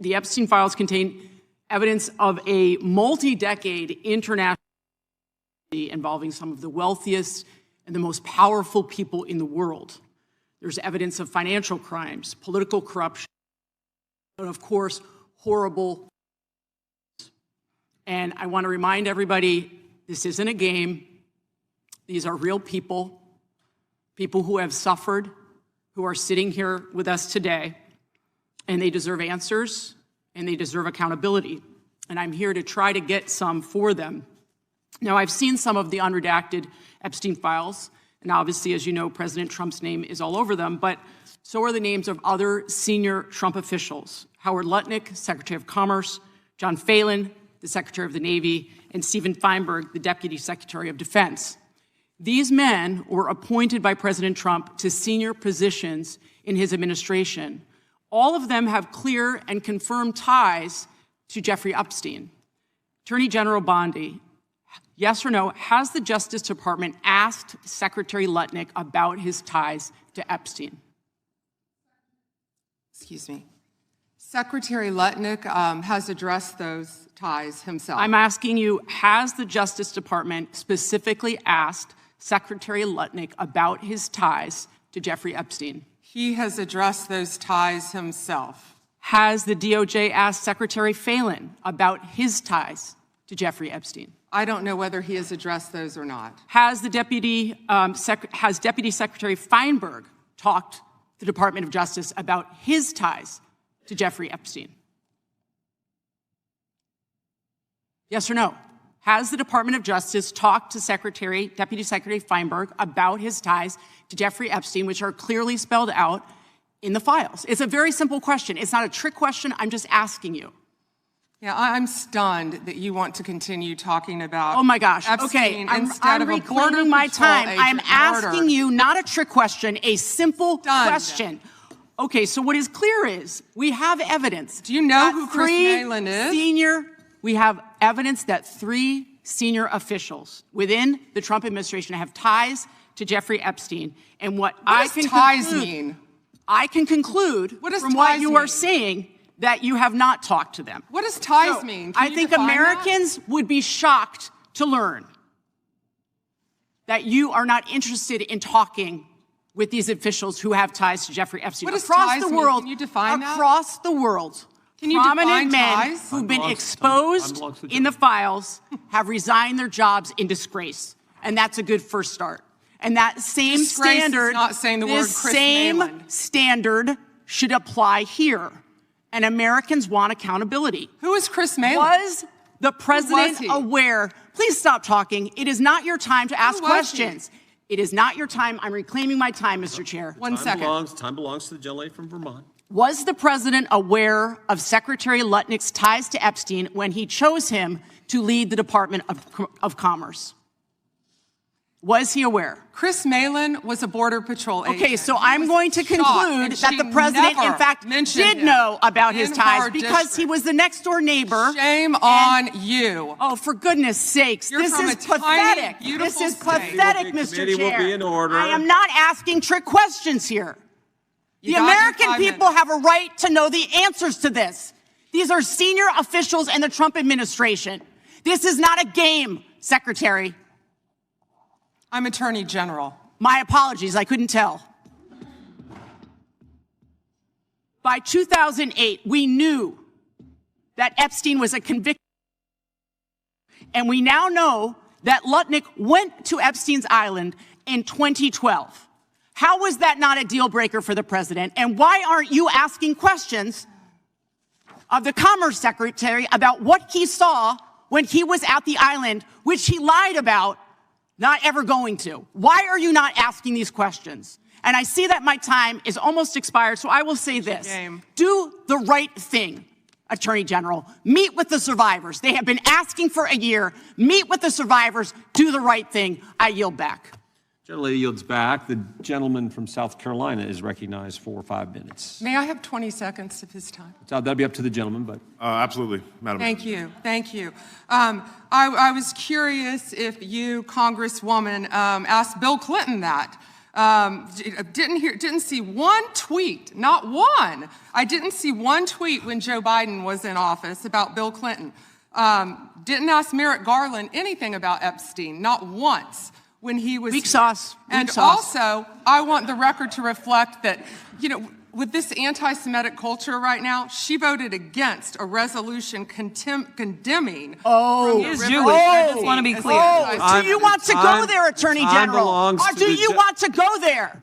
The Epstein files contain evidence of a multi-decade international involving some of the wealthiest and the most powerful people in the world. There's evidence of financial crimes, political corruption, and of course, horrible. And I want to remind everybody, this isn't a game. These are real people, people who have suffered, who are sitting here with us today, and they deserve answers, and they deserve accountability. And I'm here to try to get some for them. Now, I've seen some of the unredacted Epstein files, and obviously, as you know, President Trump's name is all over them, but so are the names of other senior Trump officials: Howard Lutnick, Secretary of Commerce; John Phelan, the Secretary of the Navy; and Stephen Feinberg, the Deputy Secretary of Defense. These men were appointed by President Trump to senior positions in his administration. All of them have clear and confirmed ties to Jeffrey Epstein. Attorney General Bondi, yes or no, has the Justice Department asked Secretary Lutnick about his ties to Epstein? Excuse me. Secretary Lutnick has addressed those ties himself. I'm asking you, has the Justice Department specifically asked Secretary Lutnick about his ties to Jeffrey Epstein? He has addressed those ties himself. Has the DOJ asked Secretary Phelan about his ties to Jeffrey Epstein? I don't know whether he has addressed those or not. Has the Deputy Secretary Feinberg talked to the Department of Justice about his ties to Jeffrey Epstein? Yes or no? Has the Department of Justice talked to Deputy Secretary Feinberg about his ties to Jeffrey Epstein, which are clearly spelled out in the files? It's a very simple question. It's not a trick question. I'm just asking you. Yeah, I'm stunned that you want to continue talking about. Oh my gosh. Epstein Okay, instead I'm of a Border reclaiming my Patrol time. agent I'm asking murder. you not a trick question, a simple Stunned. question. Okay, so what is clear is we have evidence. Do you know who Chris Malin is? We have evidence that 3 senior officials within the Trump administration have ties to Jeffrey Epstein. And what does ties mean? I can conclude from what you are saying that you have not talked to them. What does ties mean? Can I you think define Americans would be shocked to learn that you are not interested in talking with these officials who have ties to Jeffrey Epstein. What does across ties the mean? world, Can you define that? across the world, Can you prominent define men ties? who've been exposed in the files have resigned their jobs in disgrace, and that's a good first start. And that same Disgrace is standard, not saying the word this Chris same Malin. standard should apply here. And Americans want accountability. Who is Chris Malin? Was the president he? aware? Please stop talking. It is not your time to ask was questions. It is not your time. I'm reclaiming my time, Mr. Chair. One second. Time belongs to the gentlelady from Vermont. Was the president aware of Secretary Lutnick's ties to Epstein when he chose him to lead the Department of Commerce? Was he aware? Chris Malin was a Border Patrol agent. Okay, so I'm going to conclude that the president, in fact, did know about his ties because he was the next door neighbor. Shame on you. Oh, for goodness sakes. You're this from is a tiny, pathetic. beautiful This is state. pathetic, The Mr. committee will Chair. be in order. I am not asking trick questions here. You The got your American 5 people minutes. have a right to know the answers to this. These are senior officials in the Trump administration. This is not a game, Secretary. I'm Attorney General. My apologies, I couldn't tell. By 2008, we knew that Epstein was a convicted, and we now know that Lutnick went to Epstein's Island in 2012. How was that not a deal breaker for the president? And why aren't you asking questions of the Commerce Secretary about what he saw when he was at the island, which he lied about not ever going to? Why are you not asking these questions? And I see that my time is almost expired, so I will say this. Do the right thing, Attorney General. Meet with the survivors. They have been asking for a year. Meet with the survivors. Do the right thing. I yield back. Gentlelady yields back. The gentleman from South Carolina is recognized for 5 minutes. May I have 20 seconds of his time? So that'll be up to the gentleman, but. Absolutely, Madam Thank you. Thank you. I was curious if you, Congresswoman, asked Bill Clinton that. Didn't see one tweet, not one. I didn't see one tweet when Joe Biden was in office about Bill Clinton. Didn't ask Merrick Garland anything about Epstein, not once when he was Weak sauce. And Weak sauce. also, I want the record to reflect that, with this anti-Semitic culture right now, she voted against a resolution condemning. He is Jewish. I just want to be clear. Do you want to go there, Attorney General? belongs Or to do the you want to go there?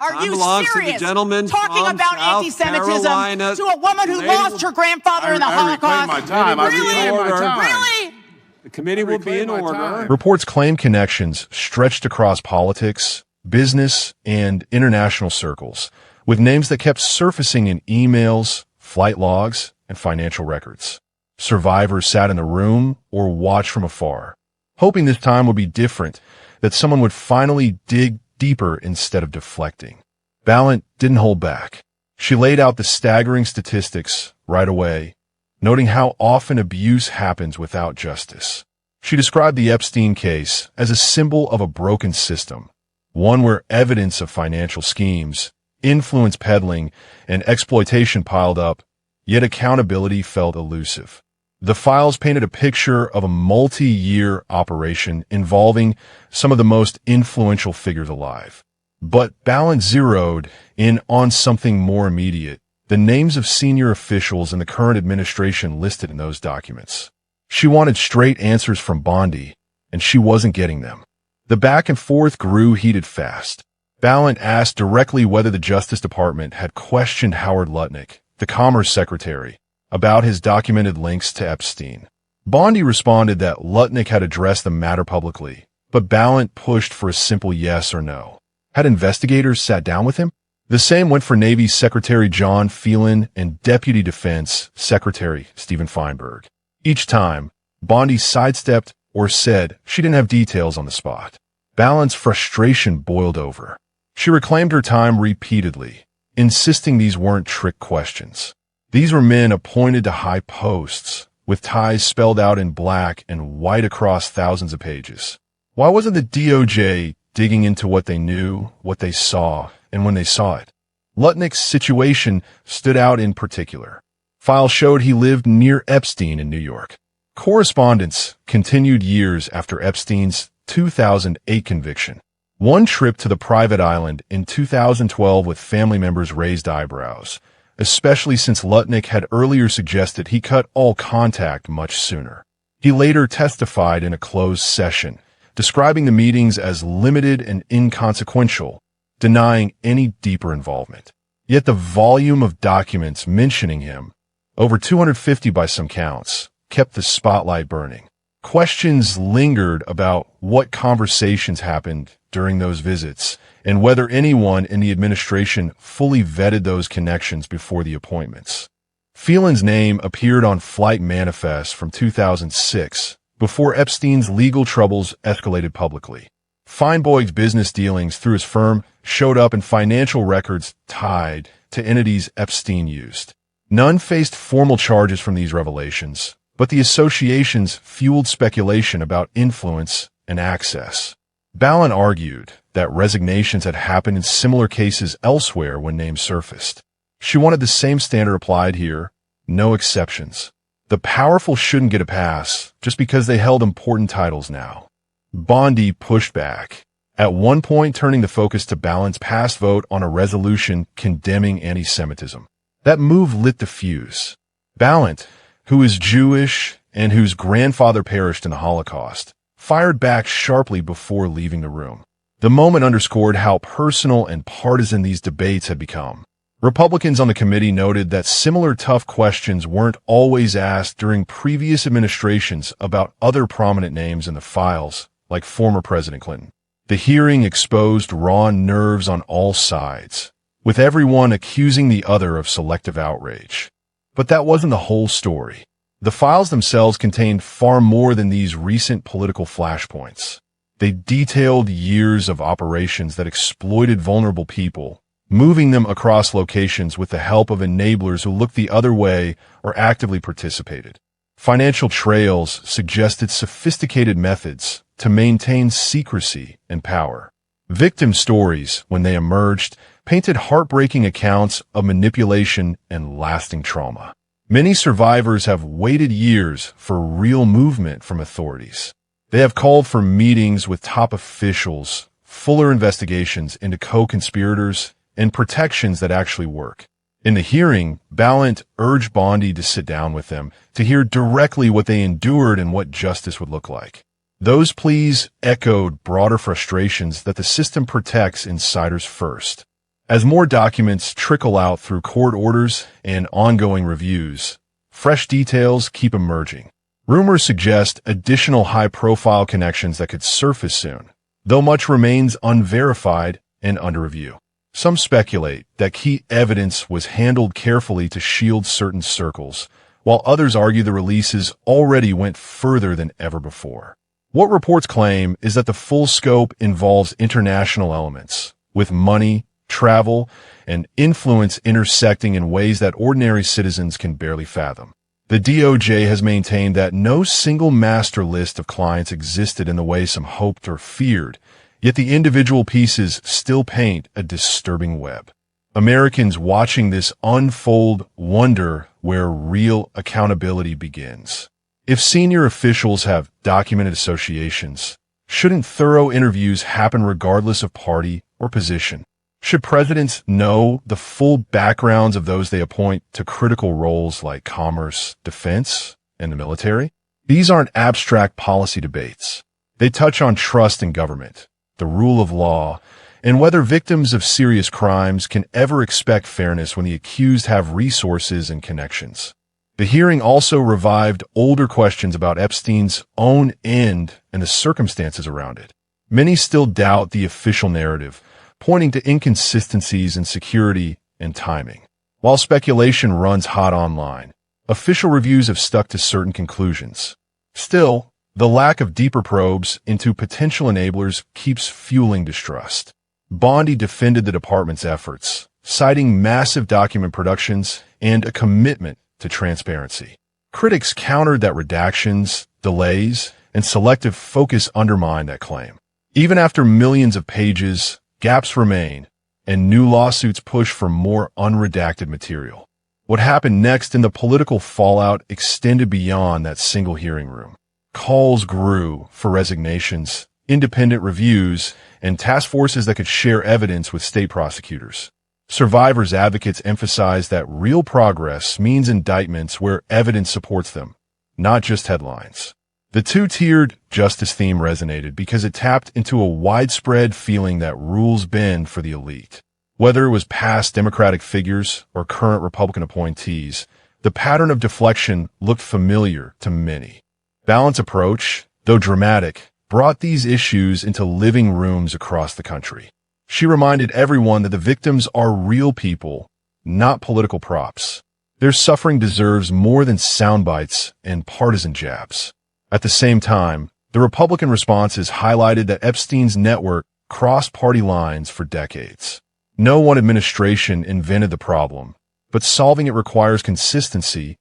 Are Time you belongs to the serious? gentleman Talking from about South anti-Semitism Carolina. to a woman who Lady lost will- her grandfather in the I reclaim Holocaust? my time. I reclaim my time. Really? The committee will be in reclaim my order. time. Reports claim connections stretched across politics, business, and international circles, with names that kept surfacing in emails, flight logs, and financial records. Survivors sat in the room or watched from afar, hoping this time would be different, that someone would finally dig deeper instead of deflecting. Balint didn't hold back. She laid out the staggering statistics right away, noting how often abuse happens without justice. She described the Epstein case as a symbol of a broken system, one where evidence of financial schemes, influence peddling, and exploitation piled up, yet accountability felt elusive. The files painted a picture of a multi-year operation involving some of the most influential figures alive. But Balint zeroed in on something more immediate: the names of senior officials in the current administration listed in those documents. She wanted straight answers from Bondi, and she wasn't getting them. The back and forth grew heated fast. Balint asked directly whether the Justice Department had questioned Howard Lutnick, the Commerce Secretary, about his documented links to Epstein. Bondi responded that Lutnick had addressed the matter publicly, but Balint pushed for a simple yes or no. Had investigators sat down with him? The same went for Navy Secretary John Phelan and Deputy Defense Secretary Stephen Feinberg. Each time, Bondi sidestepped or said she didn't have details on the spot. Balint's frustration boiled over. She reclaimed her time repeatedly, insisting these weren't trick questions. These were men appointed to high posts, with ties spelled out in black and white across thousands of pages. Why wasn't the DOJ digging into what they knew, what they saw, and when they saw it? Lutnick's situation stood out in particular. Files showed he lived near Epstein in New York. Correspondence continued years after Epstein's 2008 conviction. One trip to the private island in 2012 with family members raised eyebrows, especially since Lutnick had earlier suggested he cut all contact much sooner. He later testified in a closed session, describing the meetings as limited and inconsequential, denying any deeper involvement. Yet the volume of documents mentioning him, over 250 by some counts, kept the spotlight burning. Questions lingered about what conversations happened during those visits and whether anyone in the administration fully vetted those connections before the appointments. Phelan's name appeared on flight manifests from 2006, before Epstein's legal troubles escalated publicly. Feinberg's business dealings through his firm showed up in financial records tied to entities Epstein used. None faced formal charges from these revelations, but the associations fueled speculation about influence and access. Balint argued that resignations had happened in similar cases elsewhere when names surfaced. She wanted the same standard applied here, no exceptions. The powerful shouldn't get a pass just because they held important titles now. Bondi pushed back, at one point turning the focus to Balint's past vote on a resolution condemning anti-Semitism. That move lit the fuse. Balint, who is Jewish and whose grandfather perished in the Holocaust, fired back sharply before leaving the room. The moment underscored how personal and partisan these debates had become. Republicans on the committee noted that similar tough questions weren't always asked during previous administrations about other prominent names in the files, like former President Clinton. The hearing exposed raw nerves on all sides, with everyone accusing the other of selective outrage. But that wasn't the whole story. The files themselves contained far more than these recent political flashpoints. They detailed years of operations that exploited vulnerable people, moving them across locations with the help of enablers who looked the other way or actively participated. Financial trails suggested sophisticated methods to maintain secrecy and power. Victim stories, when they emerged, painted heartbreaking accounts of manipulation and lasting trauma. Many survivors have waited years for real movement from authorities. They have called for meetings with top officials, fuller investigations into co-conspirators, and protections that actually work. In the hearing, Balint urged Bondi to sit down with them to hear directly what they endured and what justice would look like. Those pleas echoed broader frustrations that the system protects insiders first. As more documents trickle out through court orders and ongoing reviews, fresh details keep emerging. Rumors suggest additional high-profile connections that could surface soon, though much remains unverified and under review. Some speculate that key evidence was handled carefully to shield certain circles, while others argue the releases already went further than ever before. What reports claim is that the full scope involves international elements, with money, travel, and influence intersecting in ways that ordinary citizens can barely fathom. The DOJ has maintained that no single master list of clients existed in the way some hoped or feared, yet the individual pieces still paint a disturbing web. Americans watching this unfold wonder where real accountability begins. If senior officials have documented associations, shouldn't thorough interviews happen regardless of party or position? Should presidents know the full backgrounds of those they appoint to critical roles like commerce, defense, and the military? These aren't abstract policy debates. They touch on trust in government, the rule of law, and whether victims of serious crimes can ever expect fairness when the accused have resources and connections. The hearing also revived older questions about Epstein's own end and the circumstances around it. Many still doubt the official narrative, pointing to inconsistencies in security and timing. While speculation runs hot online, official reviews have stuck to certain conclusions. Still, the lack of deeper probes into potential enablers keeps fueling distrust. Bondi defended the department's efforts, citing massive document productions and a commitment to transparency. Critics countered that redactions, delays, and selective focus undermine that claim. Even after millions of pages, gaps remain, and new lawsuits push for more unredacted material. What happened next in the political fallout extended beyond that single hearing room. Calls grew for resignations, independent reviews, and task forces that could share evidence with state prosecutors. Survivors' advocates emphasized that real progress means indictments where evidence supports them, not just headlines. The two-tiered justice theme resonated because it tapped into a widespread feeling that rules bend for the elite. Whether it was past Democratic figures or current Republican appointees, the pattern of deflection looked familiar to many. Balint's approach, though dramatic, brought these issues into living rooms across the country. She reminded everyone that the victims are real people, not political props. Their suffering deserves more than sound bites and partisan jabs. At the same time, the Republican responses highlighted that Epstein's network crossed party lines for decades. No one administration invented the problem, but solving it requires consistency,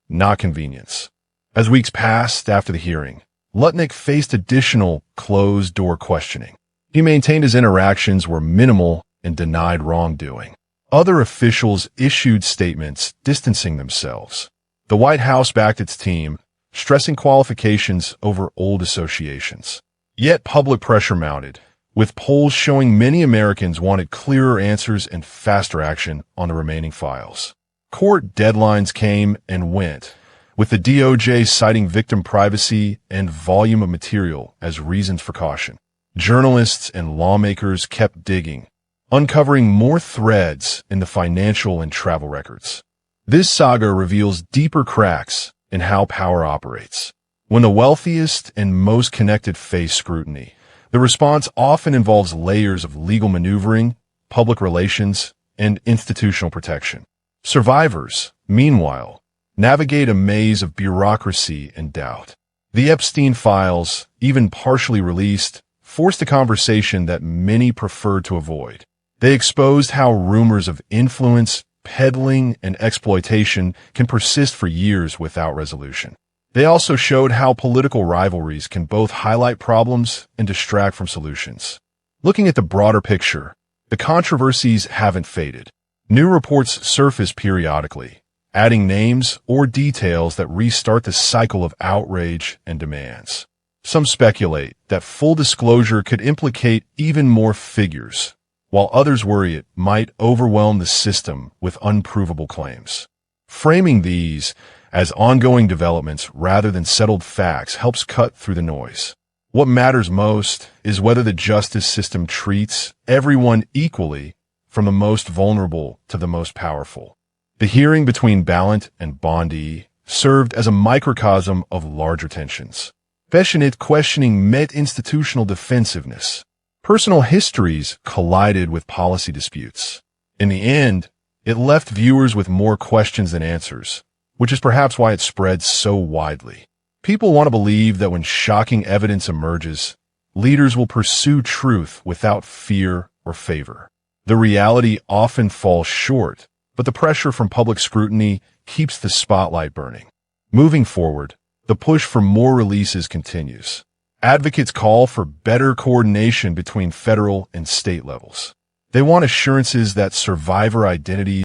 not convenience. As weeks passed after the hearing, Lutnick faced additional closed-door questioning. He maintained his interactions were minimal and denied wrongdoing. Other officials issued statements distancing themselves. The White House backed its team, stressing qualifications over old associations. Yet public pressure mounted, with polls showing many Americans wanted clearer answers and faster action on the remaining files. Court deadlines came and went, with the DOJ citing victim privacy and volume of material as reasons for caution. Journalists and lawmakers kept digging, uncovering more threads in the financial and travel records. This saga reveals deeper cracks in how power operates. When the wealthiest and most connected face scrutiny, the response often involves layers of legal maneuvering, public relations, and institutional protection. Survivors, meanwhile, navigate a maze of bureaucracy and doubt. The Epstein files, even partially released, forced a conversation that many preferred to avoid. They exposed how rumors of influence, peddling, and exploitation can persist for years without resolution. They also showed how political rivalries can both highlight problems and distract from solutions. Looking at the broader picture, the controversies haven't faded. New reports surface periodically, adding names or details that restart the cycle of outrage and demands. Some speculate that full disclosure could implicate even more figures, while others worry it might overwhelm the system with unprovable claims. Framing these as ongoing developments rather than settled facts helps cut through the noise. What matters most is whether the justice system treats everyone equally, from the most vulnerable to the most powerful. The hearing between Balint and Bondi served as a microcosm of larger tensions. Passionate questioning met institutional defensiveness. Personal histories collided with policy disputes. In the end, it left viewers with more questions than answers, which is perhaps why it spread so widely. People want to believe that when shocking evidence emerges, leaders will pursue truth without fear or favor. The reality often falls short, but the pressure from public scrutiny keeps the spotlight burning. Moving forward, the push for more releases continues. Advocates call for better coordination between federal and state levels. They want assurances that survivor identities